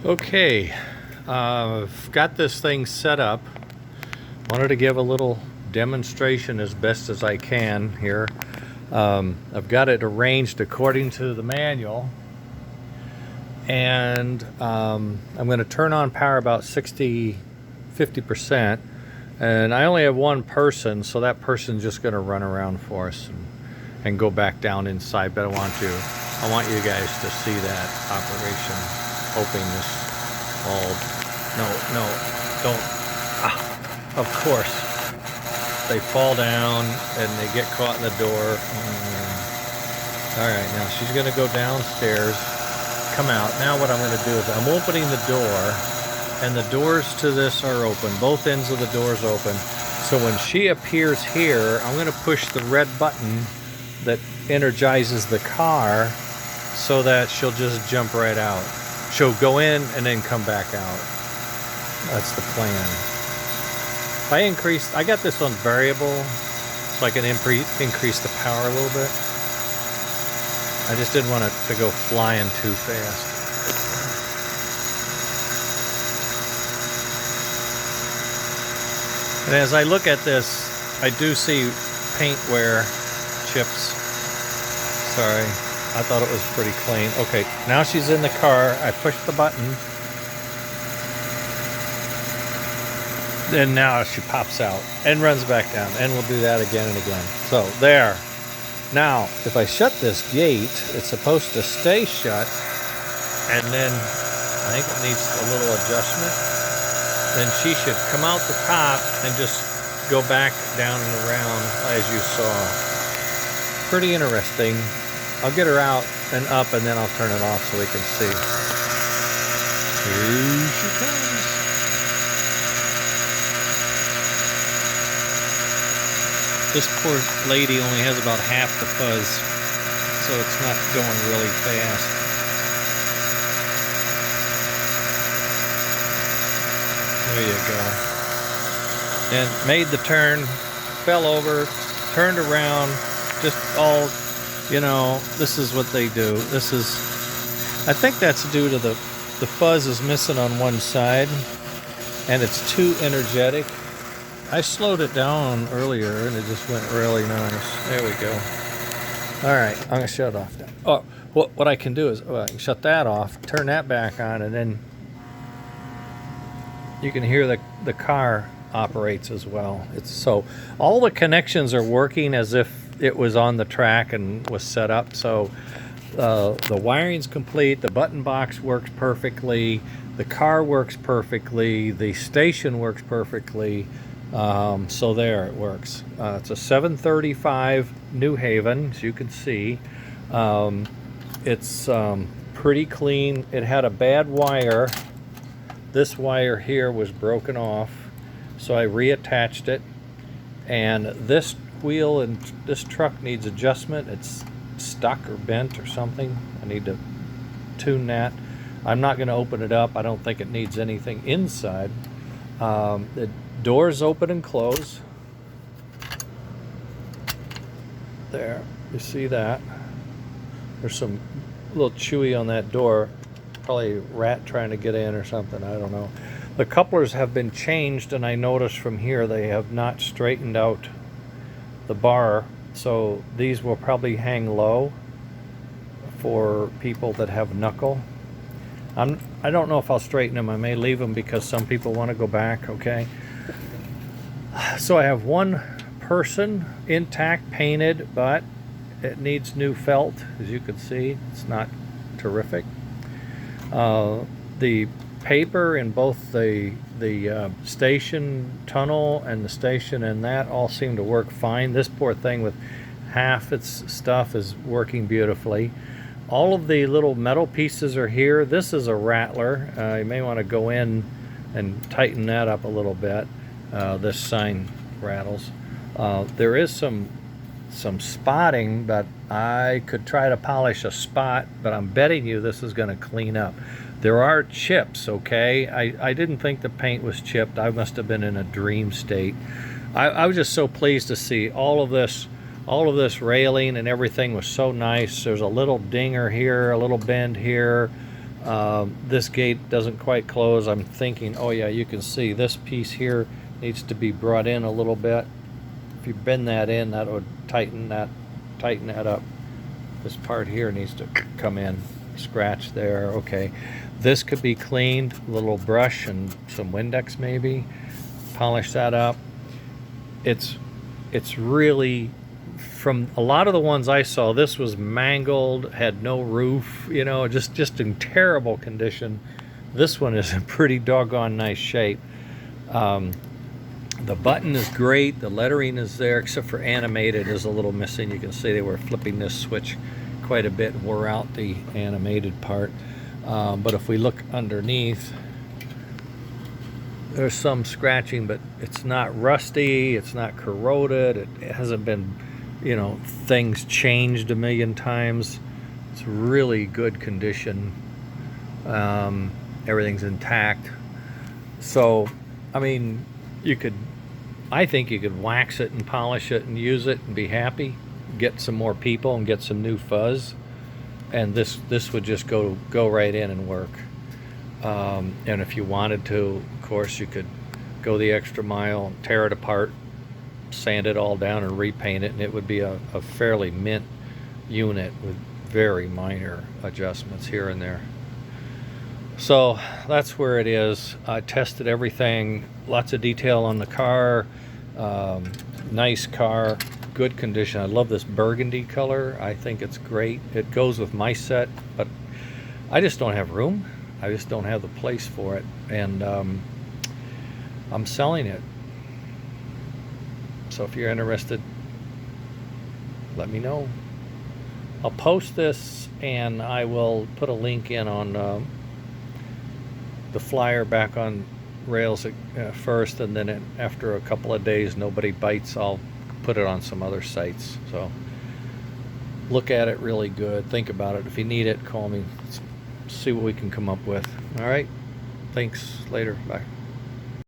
Okay, I've got this thing set up. Wanted to give a little demonstration as best as I can here. I've got it arranged according to the manual, and I'm going to turn on power about 50%, and I only have one person, so that person's just going to run around for us and go back down inside. But I want you guys to see that operation. Hoping this all, no, don't, of course, they fall down and they get caught in the door. All right, now she's gonna go downstairs, come out. Now what I'm gonna do is I'm opening the door, and the doors to this are open. Both ends of the door's open. So when she appears here, I'm gonna push the red button that energizes the car so that she'll just jump right out. She'll go in and then come back out. That's the plan. If I got this on variable, so I can increase the power a little bit. I just didn't want it to go flying too fast. And as I look at this, I do see paint wear chips. Sorry. I thought it was pretty clean. Okay, now she's in the car. I push the button. And now she pops out and runs back down. And we'll do that again and again. So, there. Now, if I shut this gate, it's supposed to stay shut. And then, I think it needs a little adjustment. Then she should come out the top and just go back down and around as you saw. Pretty interesting. I'll get her out and up, and then I'll turn it off so we can see. Here she comes. This poor lady only has about half the fuzz, so it's not going really fast. There you go. And made the turn, fell over, turned around, just all... You know, this is what they do. I think that's due to the fuzz is missing on one side, and it's too energetic. I slowed it down earlier, and it just went really nice. There we go. All right, I'm gonna shut it off now. Oh, what I can do is I can shut that off, turn that back on, and then you can hear the car operates as well. So all the connections are working as if it was on the track and was set up. So the wiring's complete, the button box works perfectly, the car works perfectly, the station works perfectly. So there it works. It's a 735 New Haven, as you can see. It's pretty clean. It had a bad wire. This wire here was broken off, so I reattached it, and this wheel and this truck needs adjustment. It's stuck or bent or something. I need to tune that. I'm not going to open it up. I don't think it needs anything inside. The doors open and close. There, you see that? There's some little chewy on that door. Probably a rat trying to get in or something. I don't know. The couplers have been changed, and I noticed from here they have not straightened out the bar, so these will probably hang low for people that have knuckle. I don't know if I'll straighten them. I may leave them because some people want to go back. Okay, so I have one person intact, painted, but it needs new felt. As you can see, it's not terrific. The paper in both the station tunnel and the station and that all seem to work fine. This poor thing with half its stuff is working beautifully. All of the little metal pieces are here. This is a rattler. You may want to go in and tighten that up a little bit. This sign rattles. There is some spotting, but I could try to polish a spot, but I'm betting you this is going to clean up. There are chips, okay? I didn't think the paint was chipped. I must have been in a dream state. I was just so pleased to see all of this railing and everything was so nice. There's a little dinger here, a little bend here. This gate doesn't quite close. I'm thinking, oh yeah, you can see this piece here needs to be brought in a little bit. If you bend that in, that would tighten that up. This part here needs to come in. Scratch there. Okay, this could be cleaned. A little brush and some Windex maybe. Polish that up. It's really, from a lot of the ones I saw, this was mangled, had no roof, you know, just in terrible condition. This one is in pretty doggone nice shape. The button is great, the lettering is there, except for animated is a little missing. You can see they were flipping this switch quite a bit and wore out the animated part. But if we look underneath, there's some scratching, but it's not rusty, it's not corroded, it hasn't been, you know, things changed a million times. It's really good condition. Everything's intact. So, I mean, I think you could wax it and polish it and use it and be happy. Get some more people and get some new fuzz, and this would just go right in and work. And if you wanted to, of course, you could go the extra mile, tear it apart, sand it all down and repaint it, and it would be a fairly mint unit with very minor adjustments here and there. So that's where it is. I tested everything, lots of detail on the car. Nice car, good condition. I love this burgundy color. I think it's great. It goes with my set, but I just don't have room. I just don't have the place for it, and I'm selling it. So if you're interested, let me know. I'll post this, and I will put a link in on the flyer back on rails first, and then after a couple of days nobody bites, I'll put it on some other sites. So look at it really good, think about it. If you need it, call me. Let's see what we can come up with. All right, thanks. Later. Bye.